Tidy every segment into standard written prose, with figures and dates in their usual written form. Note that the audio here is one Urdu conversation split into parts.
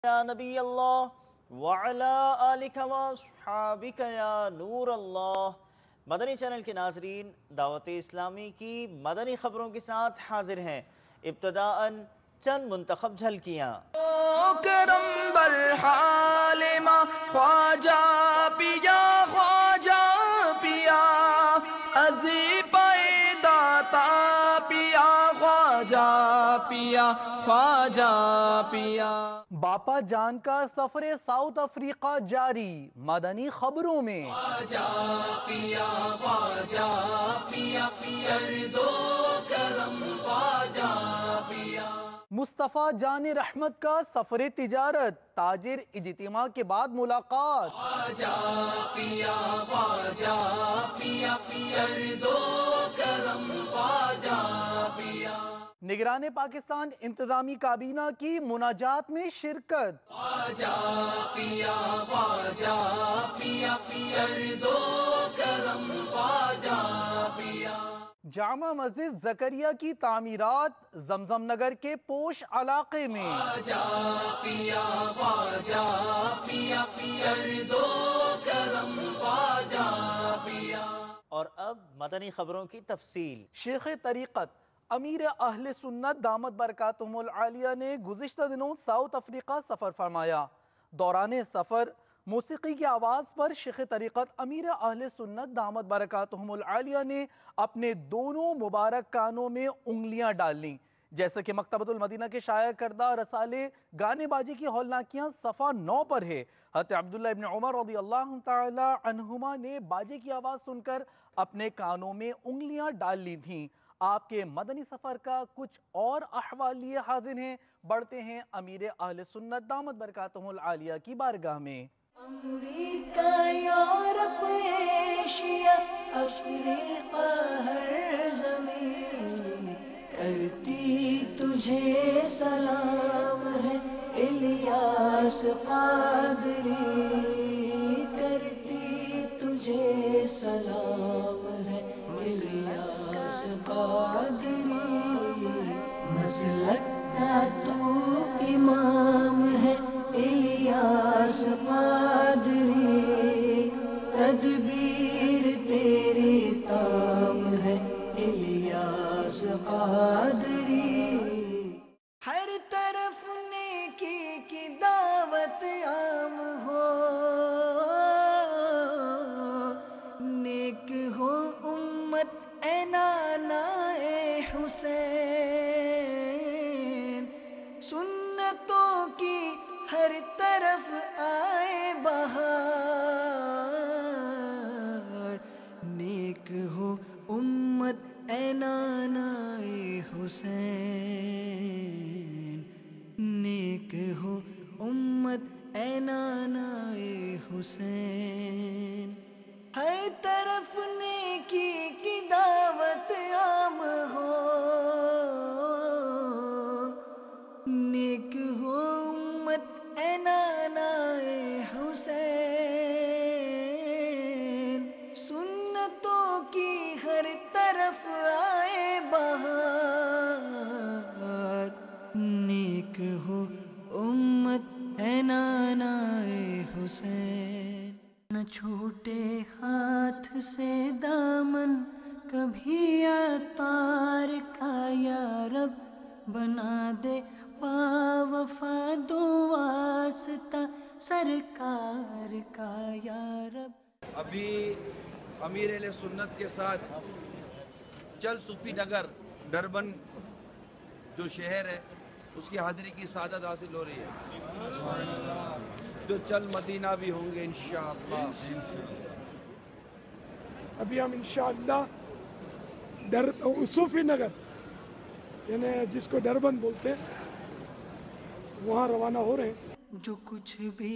یا نبی اللہ وعلا آلک واصحابک یا نور اللہ۔ مدنی چینل کے ناظرین، دعوت اسلامی کی مدنی خبروں کے ساتھ حاضر ہیں۔ ابتداءً چند منتخب جھلکیاں۔ کرم برحال ماں خواجہ پیا خواجہ پیا ازی پیداتا پیا خواجہ پیا خواجہ پیا۔ باپا جان کا سفر ساؤتھ افریقہ جاری، مدنی خبروں میں خواجہ پیا خواجہ پیا کر دو کرم خواجہ پیا۔ مصطفیٰ جان رحمت کا سفر تجارت، تاجر اجتماع کے بعد ملاقات۔ خواجہ پیا خواجہ پیا کر دو کرم خواجہ پیا۔ نگران پاکستان انتظامی کابینہ کی مناجات میں شرکت۔ خواجہ پیا کر دو کرم خواجہ پیا۔ جامع مسجد زکریا کی تعمیرات زمزم نگر کے پوش علاقے میں۔ خواجہ پیا کر دو کرم خواجہ پیا۔ اور اب مدنی خبروں کی تفصیل۔ شیخ طریقت امیر اہل سنت دامت برکاتہم العالیہ نے گزشتہ دنوں ساؤتھ افریقہ سفر فرمایا۔ دوران سفر موسیقی کی آواز پر شیخ طریقت امیر اہل سنت دامت برکاتہم العالیہ نے اپنے دونوں مبارک کانوں میں انگلیاں ڈال لیں، جیسا کہ مکتبۃ المدینہ کے شائع کردہ رسالے گانے بازی کی ہولناکیاں صفحہ 9 پر ہے۔ حضرت عبداللہ ابن عمر رضی اللہ تعالی عنہما نے باجے کی آواز سن کر اپنے کانوں میں انگلیاں ڈال لی تھیں۔ آپ کے مدنی سفر کا کچھ اور احوال لیے حاضر ہیں، بڑھتے ہیں امیر اہل سنت دامت برکاتہم العالیہ کی بارگاہ میں۔ امریکہ، یورپ، ایشیا، افریقہ، ہر زمین کرتی تجھے سلام ہے الیاس قادری، کرتی تجھے سلام ہے الیاس قادری، مسلک کا تو امام ہے الیاس قادری، تدبیر تیری تام ہے الیاس قادری۔ ہر طرف نیکی کی دعوت عام ہو، نیک ہو امت اے نانا اے حسین، سنتوں کی ہر طرف آئے بہار، نیک ہو امت اے نانا اے حسین، نیک ہو امت اے نانا اے حسین، ہر طرف نیکی کی دعوت عام ہو، نیک ہو امت اے نانا اے حسین، سنتوں کی ہر طرف آئے بہار، نیک ہو امت اے نانا اے حسین، نہ چھوٹے ہاتھ سے دامن کبھی عطار کا یا رب، بنا دے با وفا دو واسطہ سرکار کا یا رب۔ ابھی امیر اہل سنت کے ساتھ چل صوفی نگر ڈربن جو شہر ہے اس کی حاضری کی سعادت حاصل ہو رہی ہے، جو چل مدینہ بھی ہوں گے انشاءاللہ۔ ابھی ہم انشاءاللہ صوفی نگر یعنی جس کو ڈربن بولتے ہیں وہاں روانہ ہو رہے ہیں۔ جو کچھ بھی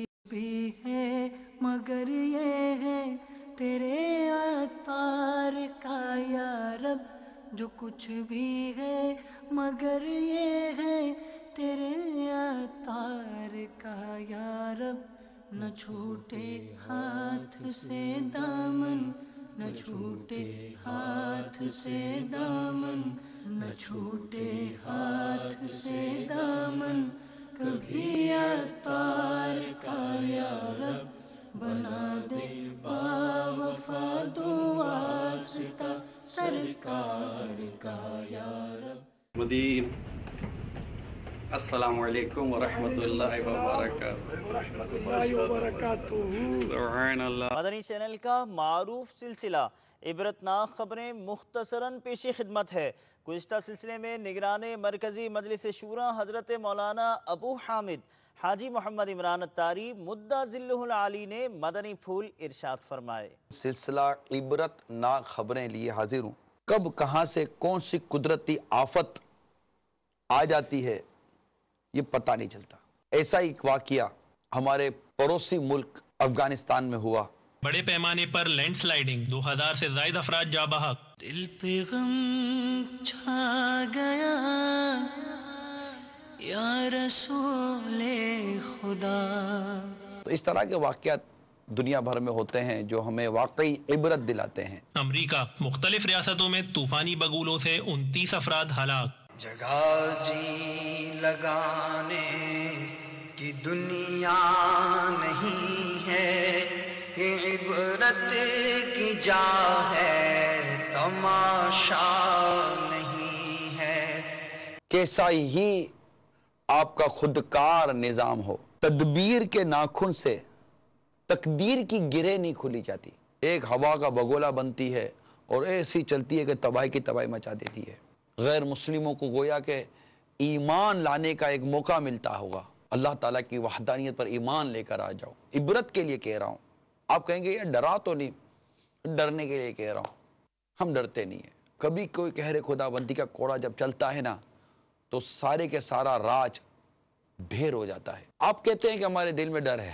ہے مگر یہ ہے تیرے عطار کا یا رب، جو کچھ بھی ہے مگر یہ ہے تیرے عطار کا یا رب، نہ چھوٹے ہاتھ سے دامن، نہ چھوٹے ہاتھ سے دامن، نہ چھوٹے ہاتھ سے دامن، کبھی عطار الموجودين السلام علیکم ورحمۃ اللہ وبرکاتہ ورحمۃ اللہ وبرکاتہ۔ سبحان اللہ۔ مدنی چینل کا معروف سلسلہ عبرتناک خبریں مختصراً پیش خدمت ہے۔ گزشتہ سلسلے میں نگران مرکزی مجلس شورا حضرت مولانا ابو حامد حاجی محمد عمران اتاری مدہ ذلہ العالی نے مدنی پھول ارشاد فرمائے۔ سلسلہ عبرت ناک خبریں لیے حاضر ہوں۔ کب کہاں سے کون سی قدرتی آفت آ جاتی ہے یہ پتہ نہیں چلتا۔ ایسا ہی ایک واقعہ ہمارے پڑوسی ملک افغانستان میں ہوا۔ بڑے پیمانے پر لینڈ سلائیڈنگ، 2000 سے زائد افراد جاں بحق۔ دل پہ غم چھا گیا یا رسول خدا۔ تو اس طرح کے واقعات دنیا بھر میں ہوتے ہیں جو ہمیں واقعی عبرت دلاتے ہیں۔ امریکہ، مختلف ریاستوں میں طوفانی بگولوں سے 29 افراد ہلاک۔ جگہ جی لگانے کی دنیا نہیں ہے، یہ عبرت کی جا ہے، تماشا نہیں ہے۔ کیسا ہی آپ کا خودکار نظام ہو، تدبیر کے ناخن سے تقدیر کی گرہ نہیں کھلی جاتی۔ ایک ہوا کا بگولا بنتی ہے اور ایسی چلتی ہے کہ تباہی کی تباہی مچا دیتی ہے۔ غیر مسلموں کو گویا کہ ایمان لانے کا ایک موقع ملتا ہوگا۔ اللہ تعالیٰ کی وحدانیت پر ایمان لے کر آ جاؤ۔ عبرت کے لیے کہہ رہا ہوں۔ آپ کہیں گے یہ ڈرا تو نہیں، ڈرنے کے لیے کہہ رہا ہوں۔ ہم ڈرتے نہیں ہیں۔ کبھی کوئی قہر خدا بندی کا کوڑا جب چلتا ہے نا تو سارے کے سارا راج ڈھیر ہو جاتا ہے۔ آپ کہتے ہیں کہ ہمارے دل میں ڈر ہے،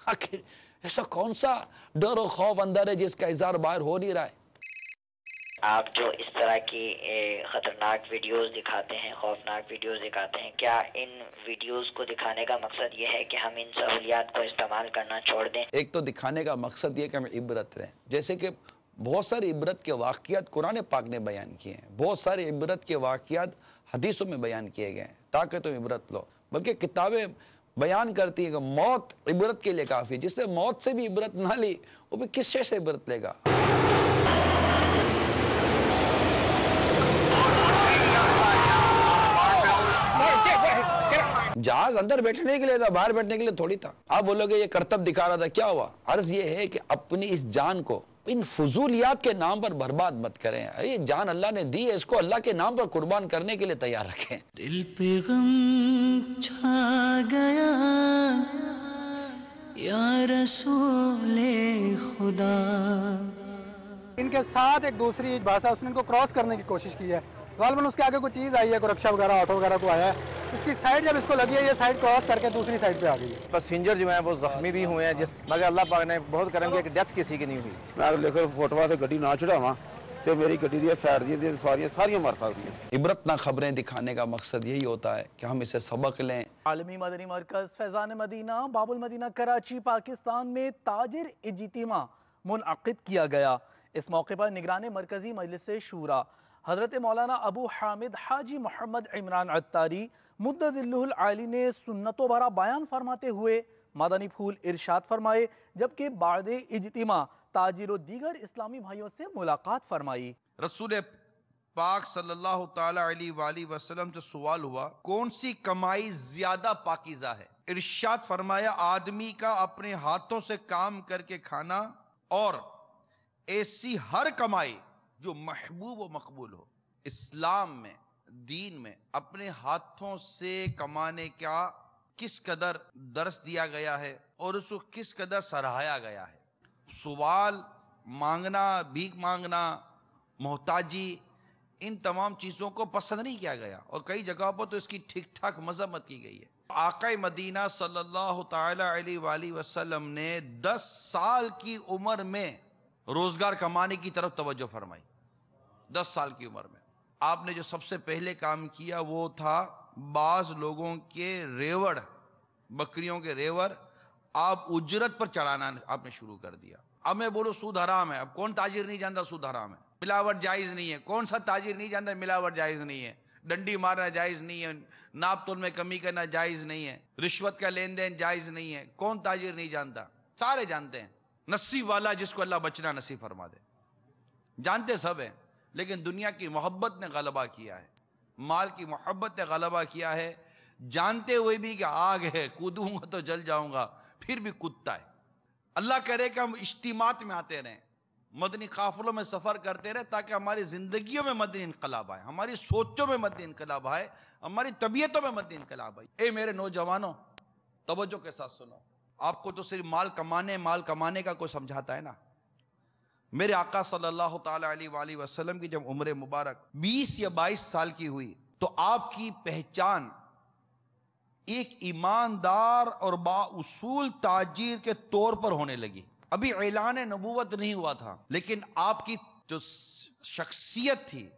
آخر ایسا کون سا ڈر و خوف اندر ہے جس کا اظہار باہر ہو نہیں رہا ہے؟ آپ جو اس طرح کی خطرناک ویڈیوز دکھاتے ہیں، خوفناک ویڈیوز دکھاتے ہیں، کیا ان ویڈیوز کو دکھانے کا مقصد یہ ہے کہ ہم ان سہولیات کو استعمال کرنا چھوڑ دیں؟ ایک تو دکھانے کا مقصد یہ کہ ہمیں عبرت دیں، جیسے کہ بہت سارے عبرت کے واقعات قرآن پاک نے بیان کیے ہیں، بہت سارے عبرت کے واقعات حدیثوں میں بیان کیے گئے ہیں تاکہ تم عبرت لو۔ بلکہ کتابیں بیان کرتی ہیں کہ موت عبرت کے لیے کافی ہے۔ جس نے موت سے بھی عبرت نہ لی وہ بھی کس شے سے عبرت لے گا؟ جہاز اندر بیٹھنے کے لیے تھا، باہر بیٹھنے کے لیے تھوڑی تھا۔ آپ بولو گے یہ کرتب دکھا رہا تھا، کیا ہوا؟ عرض یہ ہے کہ اپنی اس جان کو ان فضولیات کے نام پر برباد مت کریں۔ یہ جان اللہ نے دی ہے، اس کو اللہ کے نام پر قربان کرنے کے لیے تیار رکھیں۔ دل پہ غم چھا گیا یا رسول خدا۔ ان کے ساتھ ایک دوسری بس ہے، اس نے ان کو کراس کرنے کی کوشش کی ہے، غالباً اس کے آگے کوئی چیز آئی ہے، کوئی رکشا وغیرہ آٹو وغیرہ کو آیا ہے، اس کی سائڈ جب اس کو لگی ہے یہ سائڈ کراس کر کے دوسری سائڈ پہ آ گئی ہے۔ پیسنجر جو ہیں وہ زخمی بھی ہوئے ہیں، مگر اللہ پاک نے بہت کرم کیا کہ ڈیتھ کسی کی نہیں ہوئی۔ میں لے کر فوٹوا سے گڈی نہ چڑھاوا تو میری گڈی دی سائڈ دی ساری مر سکتی ہیں۔ عبرت نہ خبریں دکھانے کا مقصد یہی ہوتا ہے کہ ہم اسے سبق لیں۔ عالمی مدنی مرکز فیضان مدینہ باب المدینہ کراچی پاکستان میں تاجر اجتماع منعقد کیا گیا۔ اس موقع پر نگران مرکزی مجلس شورا حضرت مولانا ابو حامد حاجی محمد عمران اتاری مدہ ذلہ العالی نے سنتوں بھرا بیان فرماتے ہوئے مدنی پھول ارشاد فرمائے، جبکہ بعد اجتماع تاجر و دیگر اسلامی بھائیوں سے ملاقات فرمائی۔ رسول پاک صلی اللہ تعالی علیہ وآلہ وسلم سے سوال ہوا کون سی کمائی زیادہ پاکیزہ ہے؟ ارشاد فرمایا آدمی کا اپنے ہاتھوں سے کام کر کے کھانا اور ایسی ہر کمائی جو محبوب و مقبول ہو۔ اسلام میں، دین میں اپنے ہاتھوں سے کمانے کا کس قدر درس دیا گیا ہے اور اس کو کس قدر سراہایا گیا ہے۔ سوال مانگنا، بھیک مانگنا، محتاجی، ان تمام چیزوں کو پسند نہیں کیا گیا اور کئی جگہوں پر تو اس کی ٹھیک ٹھاک مذمت کی گئی ہے۔ آقا مدینہ صلی اللہ تعالی علیہ وآلہ وسلم نے 10 سال کی عمر میں روزگار کمانے کی طرف توجہ فرمائی۔ 10 سال کی عمر میں آپ نے جو سب سے پہلے کام کیا وہ تھا بعض لوگوں کے ریوڑ، بکریوں کے ریوڑ آپ اجرت پر چڑھانا آپ نے شروع کر دیا۔ اب میں بولو سود حرام ہے، اب کون تاجر نہیں جانتا سود حرام ہے؟ ملاوٹ جائز نہیں ہے، کون سا تاجر نہیں جانتا ملاوٹ جائز نہیں ہے؟ ڈنڈی مارنا جائز نہیں ہے، ناپ تول میں کمی کرنا جائز نہیں ہے، رشوت کا لین دین جائز نہیں ہے، کون تاجر نہیں جانتا؟ سارے جانتے ہیں۔ نصیب والا جس کو اللہ بچنا نصیب فرما دے، جانتے سب ہیں، لیکن دنیا کی محبت نے غلبہ کیا ہے، مال کی محبت نے غلبہ کیا ہے، جانتے ہوئے بھی کہ آگ ہے، کودوں گا تو جل جاؤں گا، پھر بھی کودتا ہے۔ اللہ کرے کہ ہم اجتماعات میں آتے رہیں، مدنی قافلوں میں سفر کرتے رہے، تاکہ ہماری زندگیوں میں مدنی انقلاب آئے، ہماری سوچوں میں مدنی انقلاب آئے، ہماری طبیعتوں میں مدنی انقلاب آئے۔ اے میرے نوجوانوں، توجہ کے ساتھ سنو، آپ کو تو صرف مال کمانے کا کوئی سمجھاتا ہے نا۔ میرے آقا صلی اللہ تعالی علیہ وآلہ وسلم کی جب عمر مبارک 20 یا 22 سال کی ہوئی تو آپ کی پہچان ایک ایماندار اور با اصول تاجر کے طور پر ہونے لگی۔ ابھی اعلان نبوت نہیں ہوا تھا، لیکن آپ کی جو شخصیت تھی،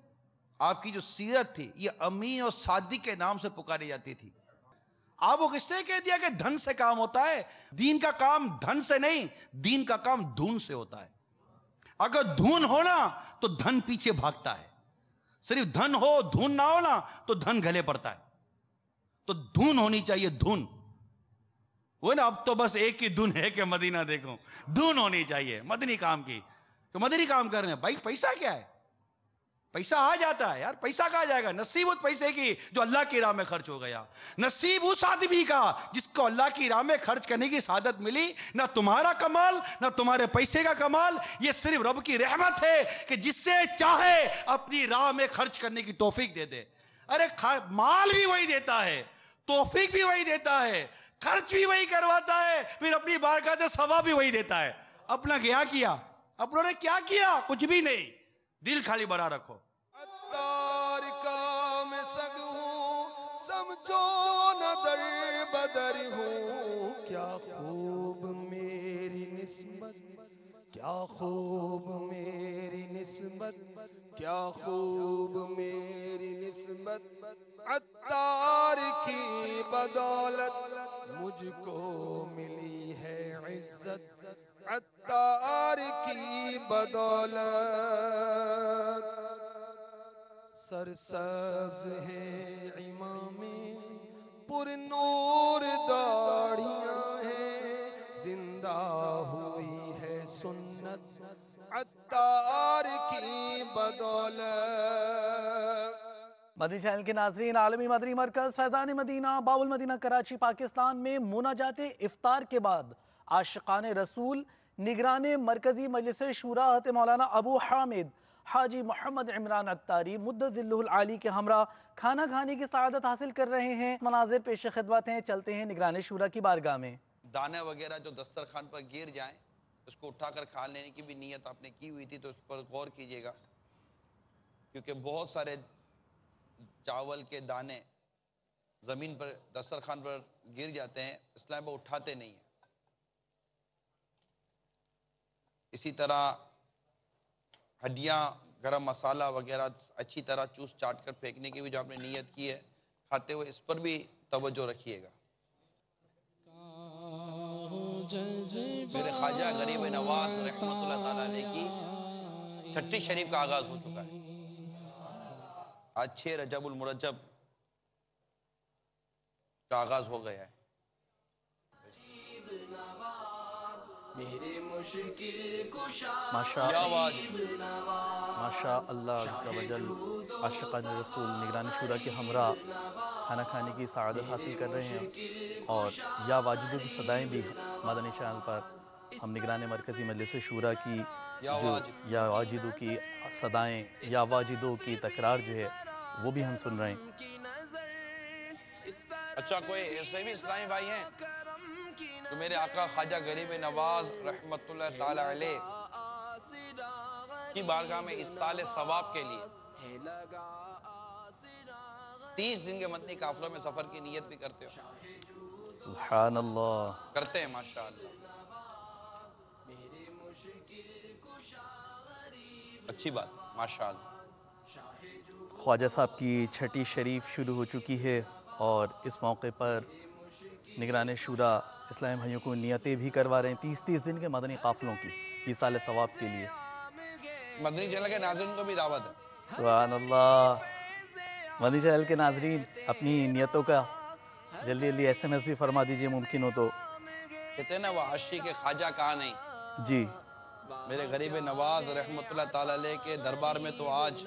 آپ کی جو سیرت تھی، یہ امین اور صادق کے نام سے پکاری جاتی تھی۔ آپ کو کس نے کہہ دیا کہ دھن سے کام ہوتا ہے؟ دین کا کام دھن سے نہیں، دین کا کام دھن سے ہوتا ہے۔ اگر دھن ہو نا تو دھن پیچھے بھاگتا ہے، صرف دھن ہو دھن نہ ہو نا تو دھن گلے پڑتا ہے۔ تو دھن ہونی چاہیے، دھن وہ نا، اب تو بس ایک ہی دھن ہے کہ مدینہ دیکھو، دھن ہونی چاہیے مدنی کام کی، تو مدنی کام کر رہے ہیں بھائی۔ پیسہ کیا ہے؟ پیسہ آ جاتا ہے یار، پیسہ کہاں جائے گا؟ نصیب اس پیسے کی جو اللہ کی راہ میں خرچ ہو گیا، نصیب اس آدمی کا جس کو اللہ کی راہ میں خرچ کرنے کی سعادت ملی۔ نہ تمہارا کمال نہ تمہارے پیسے کا کمال، یہ صرف رب کی رحمت ہے کہ جس سے چاہے اپنی راہ میں خرچ کرنے کی توفیق دے دے۔ ارے مال بھی وہی دیتا ہے، توفیق بھی وہی دیتا ہے، خرچ بھی وہی کرواتا ہے، پھر اپنی بارگاہ سے ثواب بھی وہی دیتا ہے۔ اپنا کیا کیا؟ اپنوں نے کیا کیا؟ کچھ بھی نہیں، دل خالی بڑا رکھو۔ اتار کا میں سگ ہوں، سمجھو نہ در بدر ہوں، کیا خوب میری نسبت، کیا خوب میری نسبت، کیا خوب میری نسبت، عطار کی بدولت مجھ کو ملی ہے عزت، عطار کی بدولت۔ سرسبز ہے امامیں، پر نور داڑھیاں ہیں، زندہ ہوئی ہے سنت، عطار کی بدولت۔ مدنی چینل کے ناظرین، عالمی مدنی مرکز فیضان مدینہ باول مدینہ کراچی پاکستان میں مناجات افطار کے بعد عاشقان رسول نگران مرکزی مجلس شورا حضرت مولانا ابو حامد حاجی محمد عمران عطاری مدد ذلہ العالی کے ہمراہ کھانا کھانے کی سعادت حاصل کر رہے ہیں۔ مناظر پیش خدمت ہیں، چلتے ہیں نگران شورا کی بارگاہ میں۔ دانے وغیرہ جو دسترخوان پر گر جائیں، اس کو اٹھا کر کھا لینے کی بھی نیت آپ نے کی ہوئی تھی، تو اس پر غور کیجئے گا، کیونکہ بہت سارے چاول کے دانے زمین پر دسترخوان پر گر جاتے ہیں، اسلام وہ اٹھاتے نہیں ہیں۔ اسی طرح ہڈیاں، گرم مسالہ وغیرہ اچھی طرح چوس چاٹ کر پھینکنے کی بھی جو آپ نے نیت کی ہے کھاتے ہوئے، اس پر بھی توجہ رکھیے گا۔ میرے خواجہ غریب نواز رحمت اللہ تعالیٰ علیہ کی چھٹی شریف کا آغاز ہو چکا ہے۔ آج 6 رجب المرجب کا آغاز ہو گیا ہے۔ ماشاء اللہ عز و جل، عاشقان رسول نگران شورا کے ہمراہ کھانا کھانے کی سعادت حاصل کر رہے ہیں، اور یا واجدوں کی صدائیں بھی مدنی چینل پر ہم نگران مرکزی مجلس شورا کی جو یا واجدوں کی صدائیں، یا واجدوں کی تکرار جو ہے وہ بھی ہم سن رہے ہیں۔ اچھا، کوئی ایسے بھی اسلامی بھائی ہیں تو میرے آقا خواجہ غریب نواز رحمت اللہ تعالی علیہ کی بارگاہ میں اس سال ثواب کے لیے 30 دن کے مدنی قافلوں میں سفر کی نیت بھی کرتے ہو؟ سبحان اللہ، کرتے ہیں ماشاءاللہ، اچھی بات، ماشاءاللہ۔ خواجہ صاحب کی چھٹی شریف شروع ہو چکی ہے، اور اس موقع پر نگران شورا اسلامی بھائیوں کو نیتیں بھی کروا رہے ہیں 30 دن کے مدنی قافلوں کی ایصال ثواب کے لیے۔ مدنی چینل کے ناظرین کو بھی دعوت ہے۔ سبحان اللہ، مدنی چینل کے ناظرین اپنی نیتوں کا جلدی جلدی SMS بھی فرما دیجئے ممکن ہو تو۔ کہتے ہیں نا، وہ عاشق کے خواجہ کہاں نہیں۔ جی، میرے غریب نواز رحمت اللہ تعالی علیہ کے دربار میں تو آج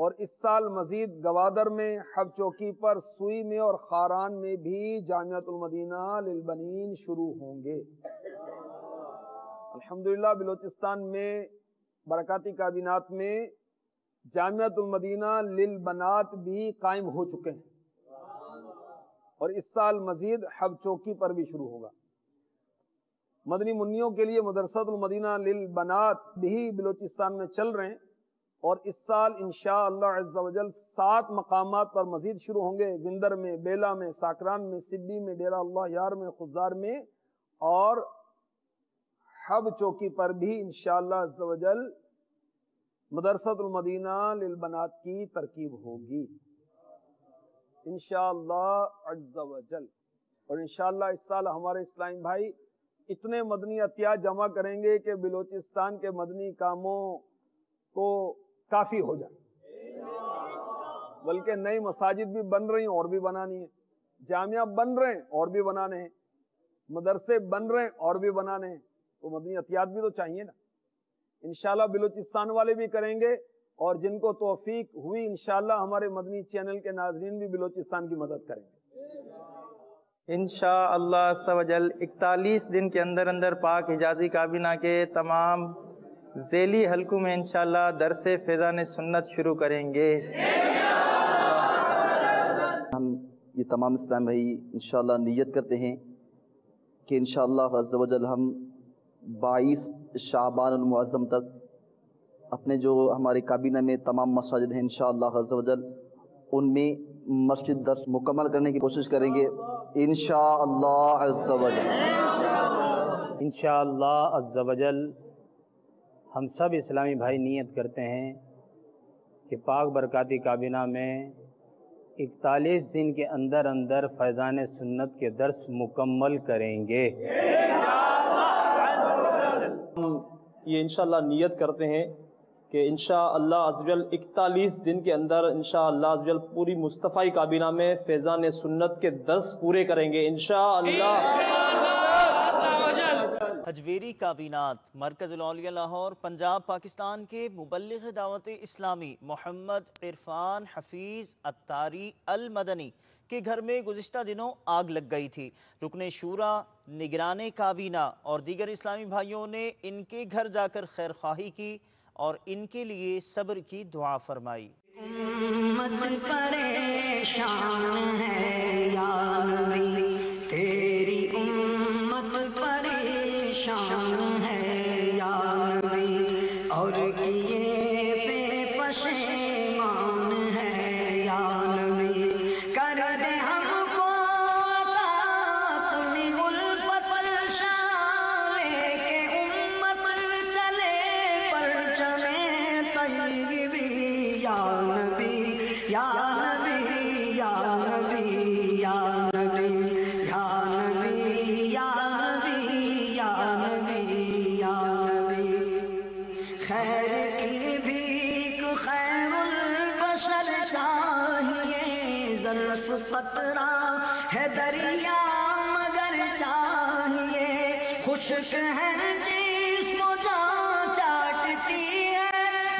اور اس سال مزید گوادر میں، حب چوکی پر، سوئی میں اور خاران میں بھی جامعۃ المدینہ للبنین شروع ہوں گے۔ الحمدللہ بلوچستان میں برکاتی کابینات میں جامعۃ المدینہ للبنات بھی قائم ہو چکے ہیں، اور اس سال مزید حب چوکی پر بھی شروع ہوگا۔ مدنی منیوں کے لیے مدرسۃ المدینہ للبنات بھی بلوچستان میں چل رہے ہیں، اور اس سال انشاءاللہ عز و جل 7 مقامات پر مزید شروع ہوں گے، وندر میں، بیلا میں، ساکران میں، سبی میں، ڈیرہ اللہ یار میں، خزدار میں، اور حب چوکی پر بھی انشاءاللہ عز و جل مدرسۃ المدینہ للبنات کی ترکیب ہوگی انشاءاللہ عز و جل۔ اور انشاءاللہ اس سال ہمارے اسلامی بھائی اتنے مدنی عطیات جمع کریں گے کہ بلوچستان کے مدنی کاموں کو کافی ہو جائے، بلکہ نئی مساجد بھی بن رہی ہیں اور بھی بنانی ہیں، جامعہ بن رہے ہیں اور بھی بنانے ہیں، مدرسے بن رہے ہیں اور بھی بنانے ہیں، تو مدنی عطیات بھی تو چاہیے نا۔ انشاءاللہ بلوچستان والے بھی کریں گے، اور جن کو توفیق ہوئی انشاءاللہ ہمارے مدنی چینل کے ناظرین بھی بلوچستان کی مدد کریں گے انشاءاللہ عز و جل 41 دن کے اندر اندر پاک حجازی کابینہ کے تمام ذیلی حلقوں میں انشاءاللہ درس فیضان سنت شروع کریں گے۔ ہم یہ تمام اسلام بھائی انشاءاللہ نیت کرتے ہیں کہ انشاءاللہ عز و جل ہم 22 شعبان المعظم تک اپنے جو ہمارے کابینہ میں تمام مساجد ہیں انشاءاللہ عز و جل ان میں مسجد درس مکمل کرنے کی کوشش کریں گے انشاءاللہ عز و جل۔ انشاءاللہ عز و جل ہم سب اسلامی بھائی نیت کرتے ہیں کہ پاک برکاتی کابینہ میں 41 دن کے اندر اندر فیضان سنت کے درس مکمل کریں گے۔ ہم یہ انشاءاللہ نیت کرتے ہیں کہ انشاءاللہ عز و جل 41 دن کے اندر انشاءاللہ عز و جل پوری مصطفی کابینہ میں فیضان سنت کے درس پورے کریں گے انشاءاللہ۔ حجویری کابینات مرکز الاولیاء لاہور پنجاب پاکستان کے مبلغ دعوت اسلامی محمد عرفان حفیظ اتاری المدنی کے گھر میں گزشتہ دنوں آگ لگ گئی تھی۔ رکن شورا، نگران کابینہ اور دیگر اسلامی بھائیوں نے ان کے گھر جا کر خیر خواہی کی اور ان کے لیے صبر کی دعا فرمائی۔ امت پریشان ہے یا نبی، تیری امت پریشان ہے یا نبی، اور کیے پہ پشیمان ہے یا نبی، کر دے ہم کو عطا اپنی الفت شالے کے امت چلے پرچم طیبی یا نبی یا نبی یا نبی یا نبی یا نبی یا نبی یا نبی یا نبی، خیر کی بھیک خیر البشر چاہیے، ظرف قطرہ ہے دریا مگر چاہیے، خشک ہے جسم و جان چاٹتی ہے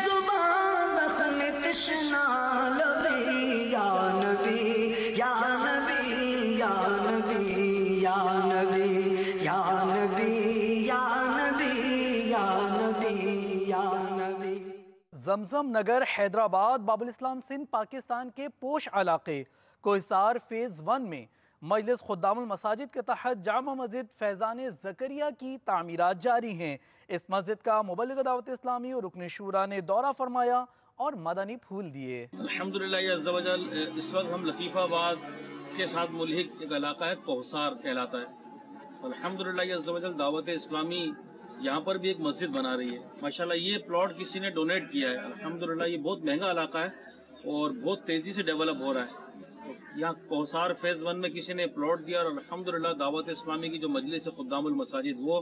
زبان زخم تشنا لبی یا نبی یا نبی یا نبی یا نبی یا نبی یا نبی یا نبی یا نبی۔ زمزم نگر حیدرآباد باب الاسلام سندھ پاکستان کے پوش علاقے کوہسار فیز 1 میں مجلس خدام المساجد کے تحت جامع مسجد فیضان زکریا کی تعمیرات جاری ہیں۔ اس مسجد کا مبلغ دعوت اسلامی اور رکن شورا نے دورہ فرمایا اور مدنی پھول دیے۔ الحمدللہ عز و جل اس وقت ہم لطیف آباد کے ساتھ ملحق ایک علاقہ ہے کوہسار کہلاتا ہے، الحمدللہ عز و جل دعوت اسلامی یہاں پر بھی ایک مسجد بنا رہی ہے۔ ماشاءاللہ یہ پلاٹ کسی نے ڈونیٹ کیا ہے، الحمدللہ یہ بہت مہنگا علاقہ ہے اور بہت تیزی سے ڈیولپ ہو رہا ہے۔ یہاں کوہسار فیز 1 میں کسی نے پلاٹ دیا اور الحمدللہ دعوت اسلامی کی جو مجلس خدام المساجد وہ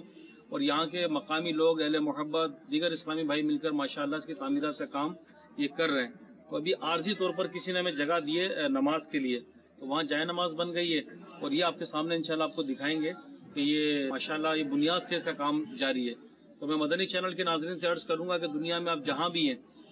اور یہاں کے مقامی لوگ اہل محبت دیگر اسلامی بھائی مل کر ماشاءاللہ اس کی تعمیرات کا کام یہ کر رہے ہیں۔ تو ابھی عارضی طور پر کسی نے ہمیں جگہ دی ہے نماز کے لیے، تو وہاں جائے نماز بن گئی ہے اور یہ آپ کے سامنے انشاءاللہ آپ کو دکھائیں گے کہ یہ ماشاءاللہ یہ بنیاد سے اس کا کام جاری ہے۔ تو میں مدنی چینل کے ناظرین سے عرض کروں گا کہ دنیا میں آپ جہاں بھی ہیں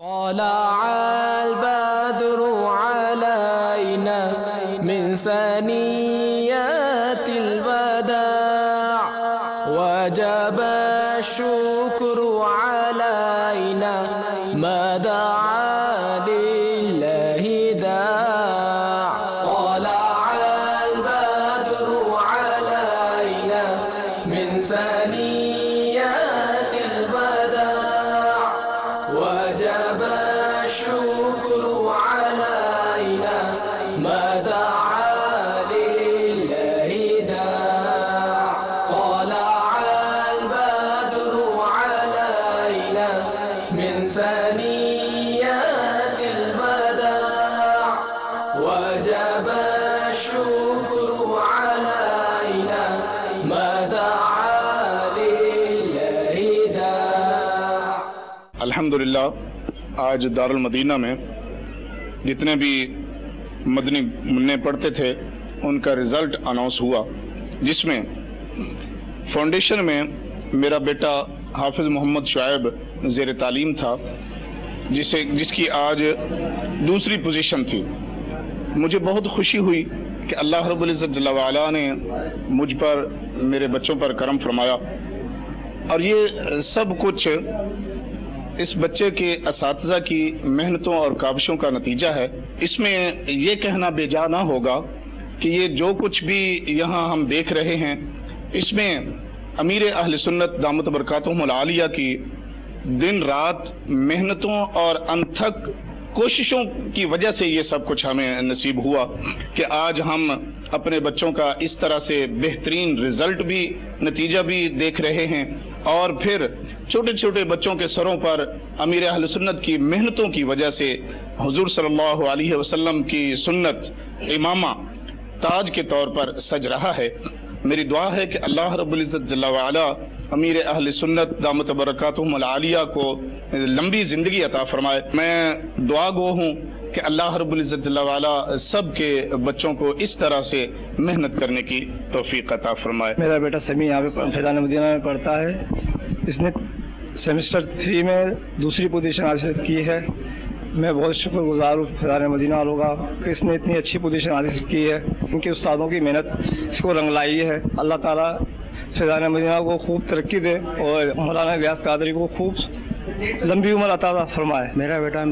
طلع البدر علينا من ثنيات الوداع وجب الشكر علينا ما دعا لله داع طلع البدر علينا من ثنيات الوداع وجب الشكر علينا ما دعا لله داع طلع البدر علينا من ثنيات الوداع وجب الشكر علينا ما دعا لله داع. الحمدللہ آج دارالمدینہ میں جتنے بھی مدنی منع پڑھتے تھے ان کا رزلٹ اناؤنس ہوا، جس میں فاؤنڈیشن میں میرا بیٹا حافظ محمد شعیب زیر تعلیم تھا، جس کی آج دوسری پوزیشن تھی. مجھے بہت خوشی ہوئی کہ اللہ رب العزت جل وعلا نے مجھ پر، میرے بچوں پر کرم فرمایا، اور یہ سب کچھ اس بچے کے اساتذہ کی محنتوں اور کاوشوں کا نتیجہ ہے. اس میں یہ کہنا بے جا نہ ہوگا کہ یہ جو کچھ بھی یہاں ہم دیکھ رہے ہیں، اس میں امیر اہل سنت دامت برکاتہم العالیہ کی دن رات محنتوں اور انتھک کوششوں کی وجہ سے یہ سب کچھ ہمیں نصیب ہوا کہ آج ہم اپنے بچوں کا اس طرح سے بہترین رزلٹ بھی، نتیجہ بھی دیکھ رہے ہیں، اور پھر چھوٹے چھوٹے بچوں کے سروں پر امیر اہل سنت کی محنتوں کی وجہ سے حضور صلی اللہ علیہ وسلم کی سنت امامہ تاج کے طور پر سج رہا ہے. میری دعا ہے کہ اللہ رب العزت جل وعلا امیر اہل سنت دامت برکاتہم العالیہ کو لمبی زندگی عطا فرمائے. میں دعا گو ہوں کہ اللہ رب العزت جل وعلا سب کے بچوں کو اس طرح سے محنت کرنے کی توفیق عطا فرمائے. میرا بیٹا سمیع یہاں پہ فیضان مدینہ میں پڑھتا ہے. اس نے سیمسٹر 3 میں دوسری پوزیشن حاصل کی ہے. میں بہت شکر گزار ہوں فیضان مدینہ والوں کا کہ اس نے اتنی اچھی پوزیشن حاصل کی ہے. ان کے استادوں کی محنت اس کو رنگ لائی ہے. اللہ تعالیٰ فیضان مدینہ کو خوب ترقی دے اور مولانا غیاث قادری کو خوب لمبی عمر عطا فرمائے. میرا بیٹا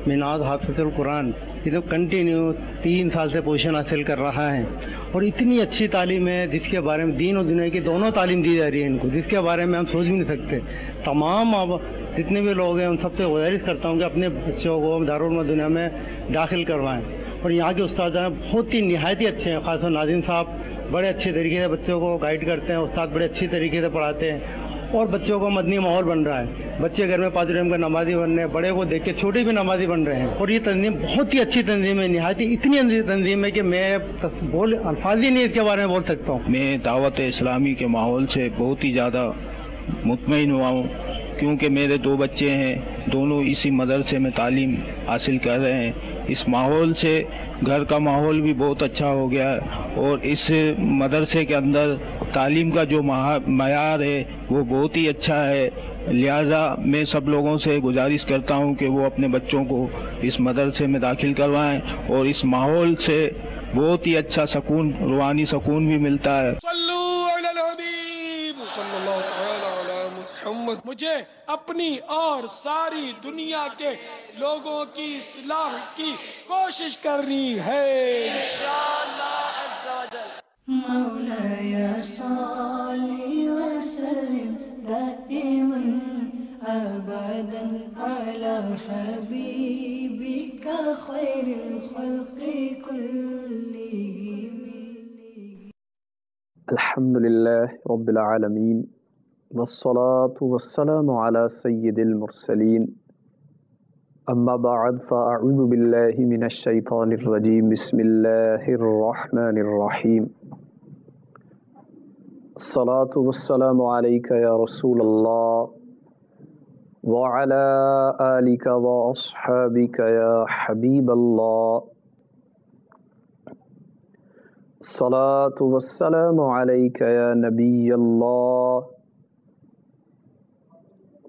مناد حافظ القرآن یہ تو کنٹینیو 3 سال سے پوزیشن حاصل کر رہا ہے، اور اتنی اچھی تعلیم ہے جس کے بارے میں دین اور دنیا کی دونوں تعلیم دی جا رہی ہے ان کو، جس کے بارے میں ہم سوچ بھی نہیں سکتے. تمام جتنے بھی لوگ ہیں ان سب سے گزارش کرتا ہوں کہ اپنے بچوں کو دارالمدینہ میں داخل کروائیں. اور یہاں کے استاد بہت ہی نہایت ہی اچھے ہیں. خاص طور ناظم صاحب بڑے اچھے طریقے سے بچوں کو گائیڈ کرتے ہیں، استاد بڑے اچھی طریقے سے پڑھاتے ہیں، اور بچوں کو مدنی ماحول بن رہا ہے. بچے گھر میں 5 ٹائم کا نمازی بن رہے ہیں، بڑے کو دیکھ کے چھوٹے بھی نمازی بن رہے ہیں. اور یہ تنظیم بہت ہی اچھی تنظیم ہے، نہایت ہی اتنی اچھی تنظیم ہے کہ میں الفاظ ہی نہیں اس کے بارے میں بول سکتا ہوں. میں دعوت اسلامی کے ماحول سے بہت ہی زیادہ مطمئن ہوا ہوں، کیونکہ میرے 2 بچے ہیں، دونوں اسی مدرسے میں تعلیم حاصل کر رہے ہیں. اس ماحول سے گھر کا ماحول بھی بہت اچھا ہو گیا ہے، اور اس مدرسے کے اندر تعلیم کا جو معیار ہے وہ بہت ہی اچھا ہے. لہذا میں سب لوگوں سے گزارش کرتا ہوں کہ وہ اپنے بچوں کو اس مدرسے میں داخل کروائیں، اور اس ماحول سے بہت ہی اچھا سکون، روحانی سکون بھی ملتا ہے. مجھے اپنی اور ساری دنیا کے لوگوں کی اصلاح کی کوشش کرنی ہے انشاءاللہ عز و جل. مولاي صل وسلم دائما ابدا على حبيبك خير الخلق كلهم. الحمد لله رب العالمين والصلاة والسلام على سيد المرسلين. أما بعد فأعوذ بالله من الشيطان الرجيم. بسم الله الرحمن الرحيم. الصلاة والسلام عليك يا رسول الله وعلى آلك وأصحابك يا حبيب الله. الصلاة والسلام عليك يا نبي الله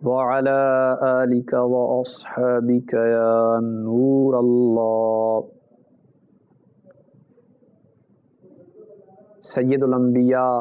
وعلى آلك وأصحابك يا نور الله. سید الانبیاء